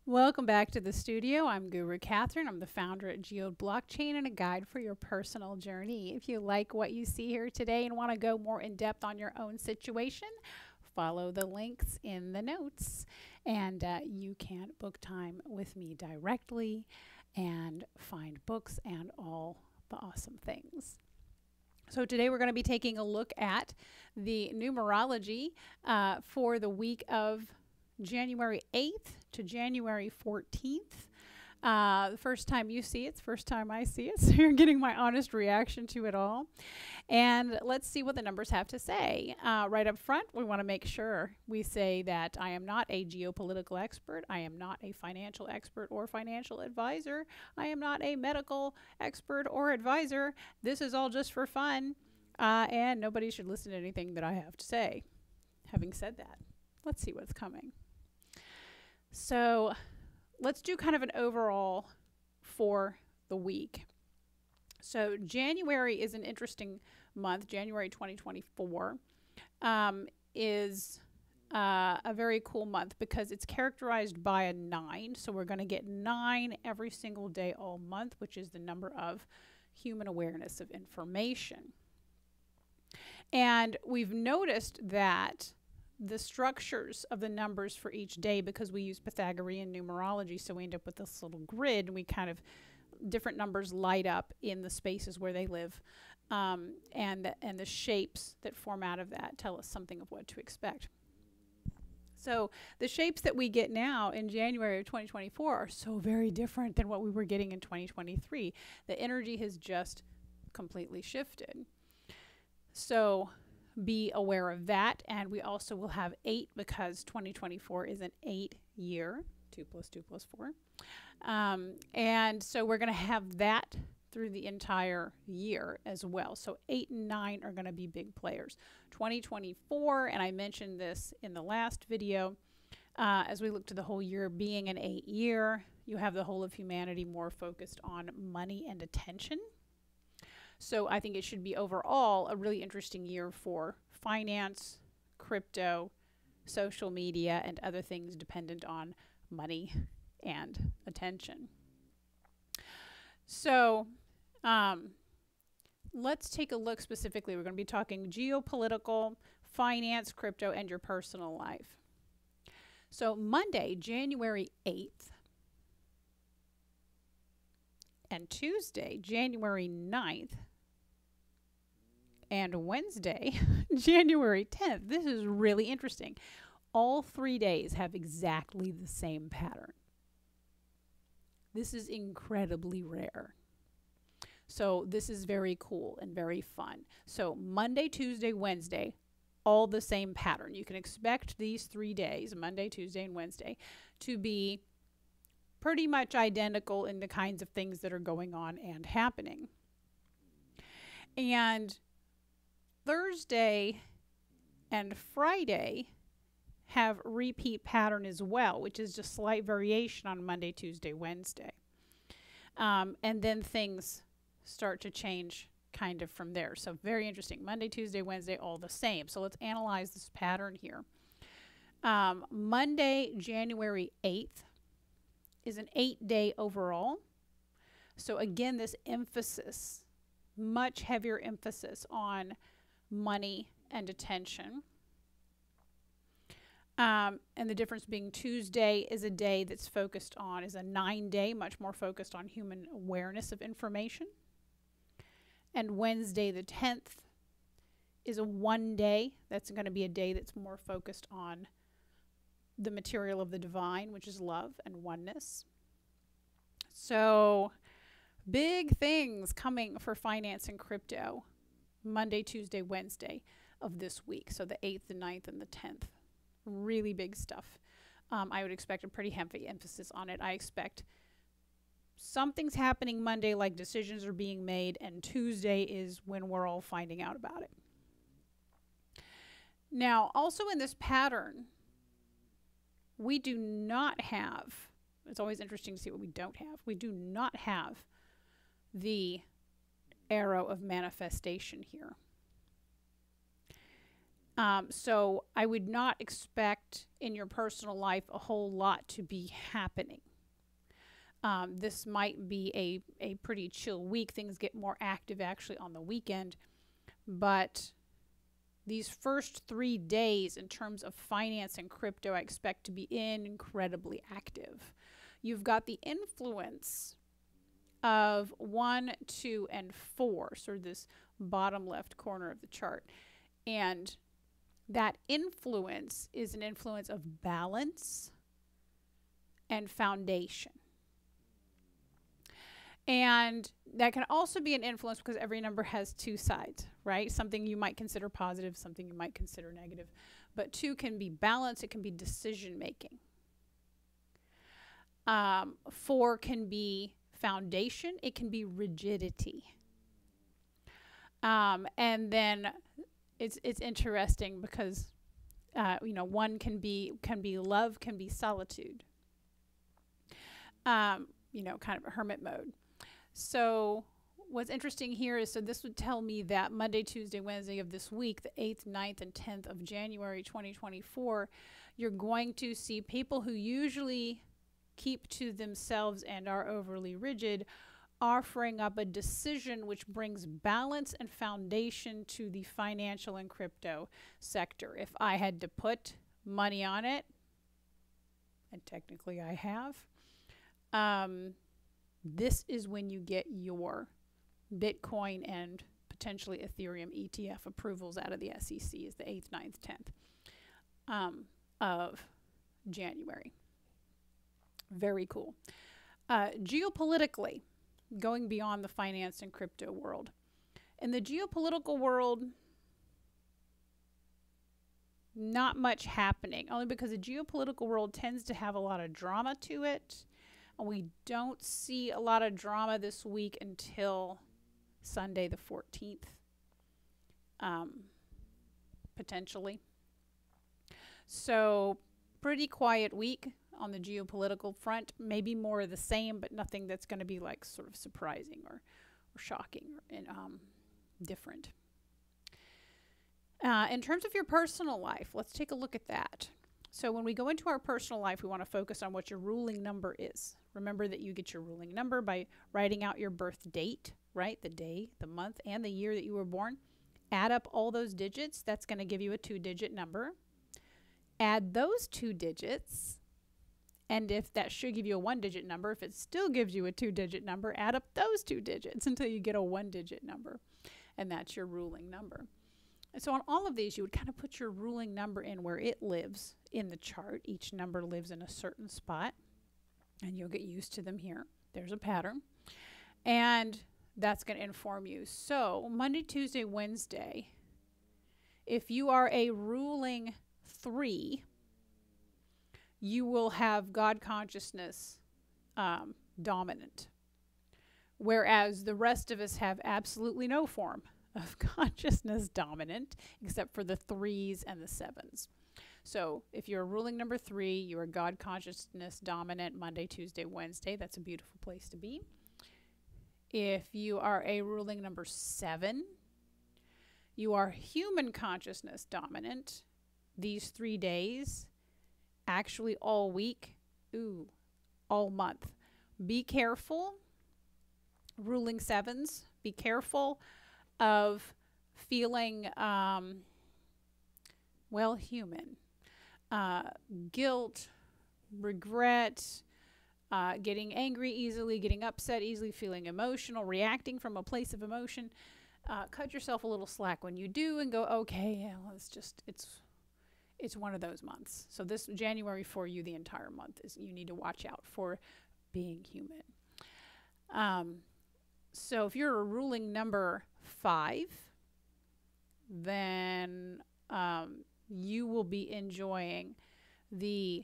Welcome back to the studio. I'm Guru Kathryn. I'm the founder at Geode Blockchain and a guide for your personal journey. If you like what you see here today and want to go more in depth on your own situation, follow the links in the notes and you can book time with me directly and find books and all the awesome things. So today we're going to be taking a look at the numerology for the week of January 8th to January 14th. The first time you see it, it's the first time I see it, so you're getting my honest reaction to it all. And let's see what the numbers have to say. Right up front, we want to make sure we say that I am not a geopolitical expert. I am not a financial expert or financial advisor. I am not a medical expert or advisor. This is all just for fun, and nobody should listen to anything that I have to say. Having said that, let's see what's coming. So let's do kind of an overall for the week. So January is an interesting month. January 2024 is a very cool month because it's characterized by a 9. So we're going to get 9 every single day all month, which is the number of human awareness of information. And we've noticed that the structures of the numbers for each day, because we use Pythagorean numerology, so we end up with this little grid, and we kind of, different numbers light up in the spaces where they live, and the shapes that form out of that tell us something of what to expect. So the shapes that we get now in January of 2024 are so very different than what we were getting in 2023. The energy has just completely shifted. So be aware of that. And we also will have 8 because 2024 is an 8 year, 2 + 2 + 4. And so we're going to have that through the entire year as well. So 8 and 9 are going to be big players. 2024, and I mentioned this in the last video, as we look to the whole year being an 8 year, you have the whole of humanity more focused on money and attention. So I think it should be overall a really interesting year for finance, crypto, social media, and other things dependent on money and attention. So let's take a look specifically. We're going to be talking geopolitical, finance, crypto, and your personal life. So Monday, January 8th, and Tuesday, January 9th, and Wednesday, January 10th. This is really interesting. All 3 days have exactly the same pattern. This is incredibly rare. So this is very cool and very fun. So Monday, Tuesday, Wednesday, all the same pattern. You can expect these 3 days, Monday, Tuesday, and Wednesday, to be pretty much identical in the kinds of things that are going on and happening. And Thursday and Friday have repeat pattern as well, which is just slight variation on Monday, Tuesday, Wednesday. And then things start to change kind of from there. So very interesting. Monday, Tuesday, Wednesday, all the same. So let's analyze this pattern here. Monday, January 8th is an 8-day overall. So again, this emphasis, much heavier emphasis on money and attention. And the difference being Tuesday is a day that's focused on, is a 9-day, much more focused on human awareness of information. And Wednesday the 10th is a 1-day. That's going to be a day that's more focused on the material of the divine, which is love and oneness. So big things coming for finance and crypto Monday, Tuesday, Wednesday of this week. So the 8th, the 9th, and the 10th. Really big stuff. I would expect a pretty heavy emphasis on it. I expect something's happening Monday, like decisions are being made, and Tuesday is when we're all finding out about it. Now, also in this pattern, we do not have, it's always interesting to see what we don't have. We do not have the arrow of manifestation here. So I would not expect in your personal life a whole lot to be happening. This might be a pretty chill week. Things get more active actually on the weekend. But these first 3 days in terms of finance and crypto, I expect to be incredibly active. You've got the influence of 1, 2, and 4, sort of this bottom left corner of the chart. And that influence is an influence of balance and foundation. And that can also be an influence because every number has 2 sides, right? Something you might consider positive, something you might consider negative. But 2 can be balance, it can be decision making. 4 can be foundation, it can be rigidity. And then it's interesting because 1 can be love, can be solitude. Kind of a hermit mode. So what's interesting here is, so this would tell me that Monday, Tuesday, Wednesday of this week, the 8th, 9th, and 10th of January 2024, you're going to see people who usually keep to themselves and are overly rigid offering up a decision which brings balance and foundation to the financial and crypto sector. If I had to put money on it, and technically I have, this is when you get your Bitcoin and potentially Ethereum ETF approvals out of the SEC, is the 8th, 9th, 10th of January. Very cool. Geopolitically, going beyond the finance and crypto world. In the geopolitical world, not much happening, only because the geopolitical world tends to have a lot of drama to it. And we don't see a lot of drama this week until Sunday the 14th, potentially. So pretty quiet week on the geopolitical front. Maybe more of the same, but nothing that's going to be like sort of surprising or shocking or different. In terms of your personal life, let's take a look at that. So when we go into our personal life, we want to focus on what your ruling number is. Remember that you get your ruling number by writing out your birth date, right? The day, the month, and the year that you were born. Add up all those digits. That's going to give you a 2-digit number. Add those 2 digits. And if that should give you a 1-digit number, if it still gives you a 2-digit number, add up those 2 digits until you get a 1-digit number. And that's your ruling number. And so on all of these, you would kind of put your ruling number in where it lives in the chart. Each number lives in a certain spot, and you'll get used to them here. There's a pattern. And that's going to inform you. So Monday, Tuesday, Wednesday, if you are a ruling 3, you will have God consciousness dominant, whereas the rest of us have absolutely no form of consciousness dominant except for the 3s and the 7s. So if you're a ruling number 3, you're a God consciousness dominant Monday, Tuesday, Wednesday. That's a beautiful place to be. If you are a ruling number 7, you are human consciousness dominant these 3 days, actually all week, all month. Be careful, ruling 7s, be careful of feeling, human. Guilt, regret, getting angry easily, getting upset easily, feeling emotional, reacting from a place of emotion. Cut yourself a little slack when you do and go, okay, yeah, well, it's one of those months. So this January for you, the entire month, is you need to watch out for being human. So if you're a ruling number 5, then you will be enjoying the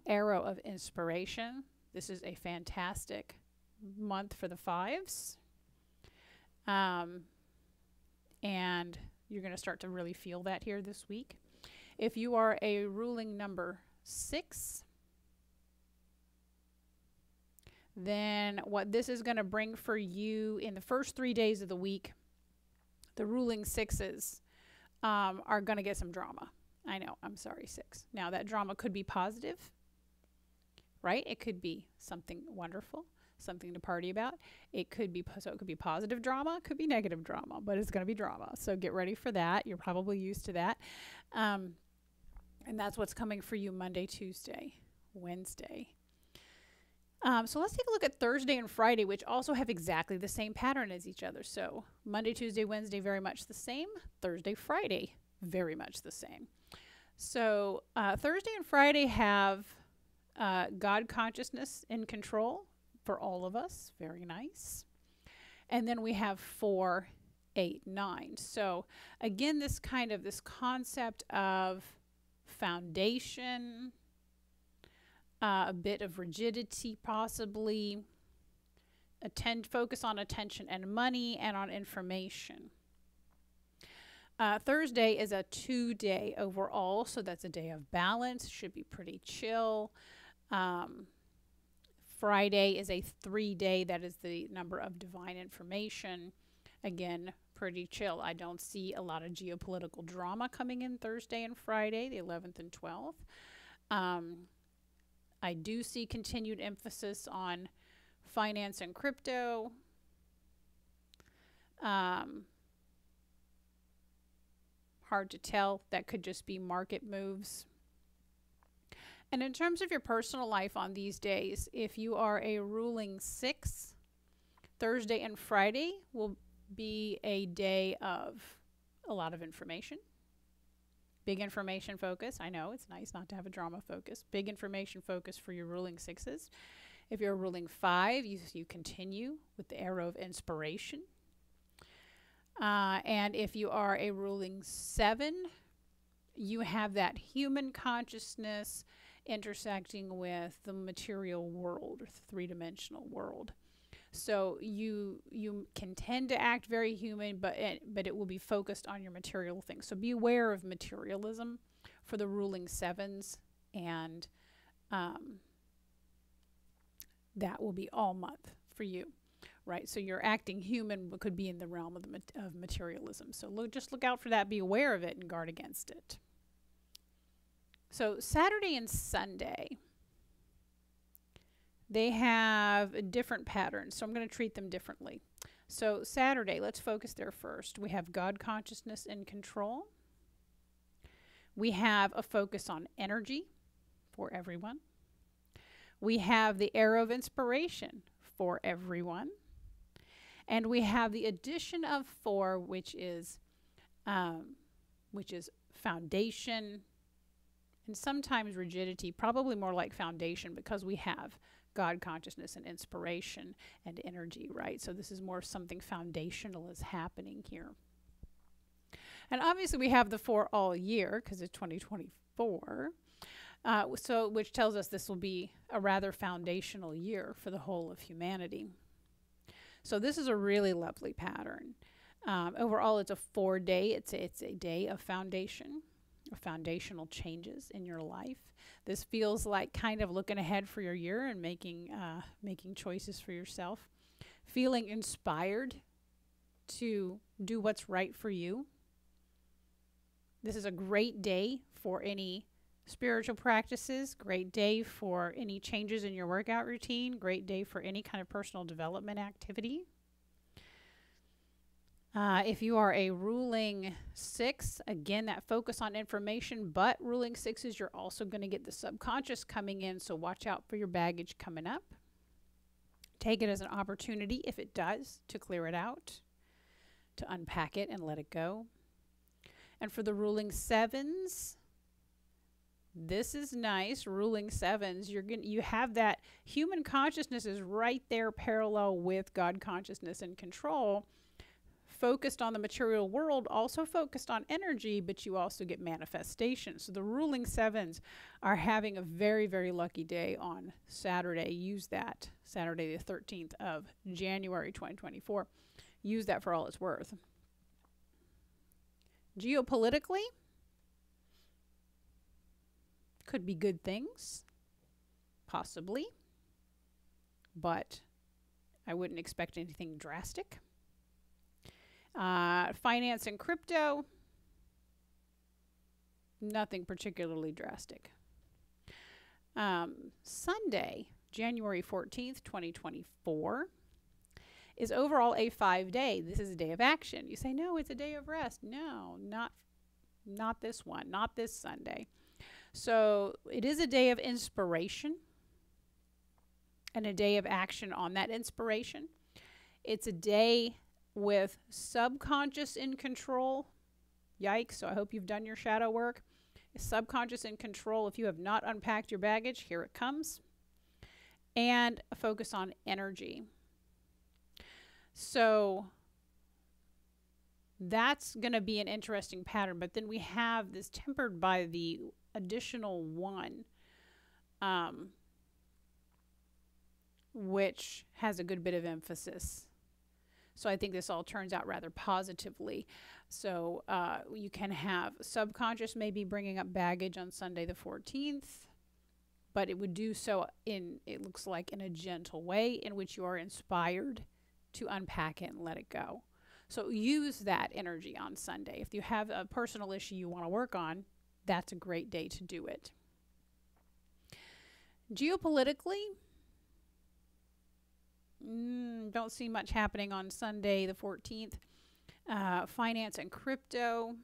arrow of inspiration. This is a fantastic month for the 5s. And you're going to start to really feel that here this week. If you are a ruling number 6, then what this is going to bring for you in the first 3 days of the week, the ruling 6s are going to get some drama. I know, I'm sorry, 6. Now that drama could be positive, right? It could be something wonderful, something to party about. It could be, so it could be positive drama, it could be negative drama, but it's going to be drama. So get ready for that. You're probably used to that. And that's what's coming for you Monday, Tuesday, Wednesday. So let's take a look at Thursday and Friday, which also have exactly the same pattern as each other. So Monday, Tuesday, Wednesday, very much the same. Thursday, Friday, very much the same. So Thursday and Friday have God consciousness in control for all of us. Very nice. And then we have 4, 8, 9. So again, this concept of foundation, a bit of rigidity possibly, focus on attention and money and on information. Thursday is a 2-day overall, so that's a day of balance. Should be pretty chill. Friday is a 3-day. That is the number of divine information. Again, pretty chill. I don't see a lot of geopolitical drama coming in Thursday and Friday, the 11th and 12th. I do see continued emphasis on finance and crypto. Hard to tell. That could just be market moves. And in terms of your personal life on these days, if you are a ruling 6, Thursday and Friday will be a day of a lot of information. Big information focus. I know it's nice not to have a drama focus. Big information focus for your ruling 6s. If you're a ruling 5, you continue with the arrow of inspiration. And if you are a ruling 7, you have that human consciousness intersecting with the material world, or three-dimensional world. So you can tend to act very human, but it will be focused on your material things. So be aware of materialism for the ruling 7s, and that will be all month for you, right? So your acting human could be in the realm of materialism. So just look out for that, be aware of it, and guard against it. So Saturday and Sunday, they have different patterns, so I'm going to treat them differently. So Saturday, let's focus there first. We have God consciousness and control. We have a focus on energy for everyone. We have the arrow of inspiration for everyone. And we have the addition of 4, which is foundation and sometimes rigidity, probably more like foundation, because we have God consciousness and inspiration and energy, right? So this is more something foundational is happening here. And obviously we have the 4 all year because it's 2024, which tells us this will be a rather foundational year for the whole of humanity. So this is a really lovely pattern. Overall, it's a 4-day. It's a day of foundation, or foundational changes in your life. This feels like kind of looking ahead for your year and making choices for yourself, feeling inspired to do what's right for you. This is a great day for any spiritual practices, great day for any changes in your workout routine, great day for any kind of personal development activity. If you are a ruling 6, again, that focus on information, but ruling 6s, you're also going to get the subconscious coming in, so watch out for your baggage coming up. Take it as an opportunity, if it does, to clear it out, to unpack it and let it go. And for the ruling 7s, this is nice. Ruling 7s, you have that human consciousness is right there parallel with God consciousness and control, focused on the material world, also focused on energy, but you also get manifestation. So the ruling 7s are having a very, very lucky day on Saturday. Use that, Saturday the 13th of January 2024. Use that for all it's worth. Geopolitically, could be good things, possibly, but I wouldn't expect anything drastic. Finance and crypto, Nothing particularly drastic. Sunday, January 14th, 2024, is overall a 5-day. This is a day of action. You say, no, it's a day of rest. No, not this one, not this Sunday. So it is a day of inspiration and a day of action on that inspiration. It's a day with subconscious in control. Yikes. So I hope you've done your shadow work. Subconscious in control. If you have not unpacked your baggage, here it comes. And a focus on energy. So that's going to be an interesting pattern. But then we have this tempered by the additional one, which has a good bit of emphasis. So I think this all turns out rather positively. So you can have subconscious maybe bringing up baggage on Sunday the 14th, but it would do so in, it looks like, in a gentle way in which you are inspired to unpack it and let it go. So use that energy on Sunday. If you have a personal issue you want to work on, that's a great day to do it. Geopolitically, don't see much happening on Sunday the 14th. Finance and crypto.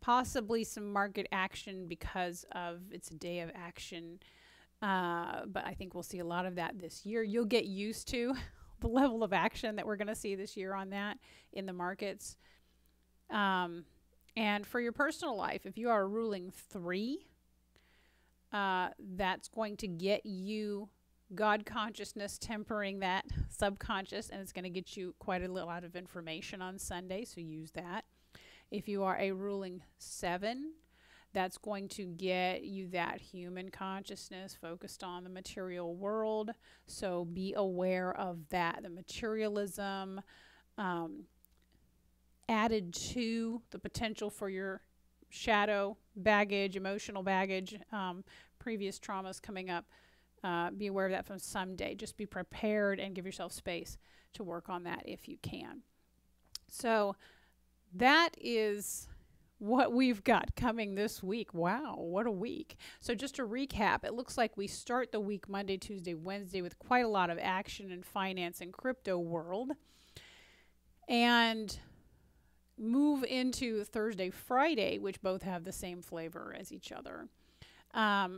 Possibly some market action because of it's a day of action. But I think we'll see a lot of that this year. You'll get used to the level of action that we're going to see this year on that in the markets. And for your personal life, if you are a ruling 3, that's going to get you God consciousness tempering that subconscious, and it's going to get you quite a lot of information on Sunday, so use that. If you are a ruling 7, that's going to get you that human consciousness focused on the material world, so be aware of that. The materialism added to the potential for your shadow baggage, emotional baggage, previous traumas coming up. Be aware of that from Sunday. Just be prepared and give yourself space to work on that if you can. So that is what we've got coming this week. Wow, what a week. So just to recap, it looks like we start the week Monday, Tuesday, Wednesday with quite a lot of action in finance and crypto world. And move into Thursday, Friday, which both have the same flavor as each other.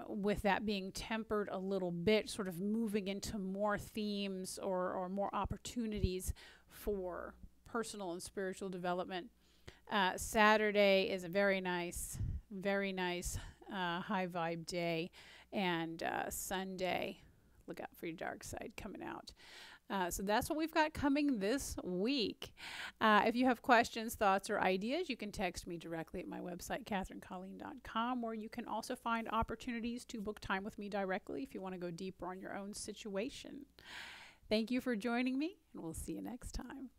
With that being tempered a little bit, sort of moving into more themes or more opportunities for personal and spiritual development. Saturday is a very nice high vibe day, and Sunday, look out for your dark side coming out. So that's what we've got coming this week. If you have questions, thoughts, or ideas, you can text me directly at my website, KathrynColleen.com, where you can also find opportunities to book time with me directly if you want to go deeper on your own situation. Thank you for joining me, and we'll see you next time.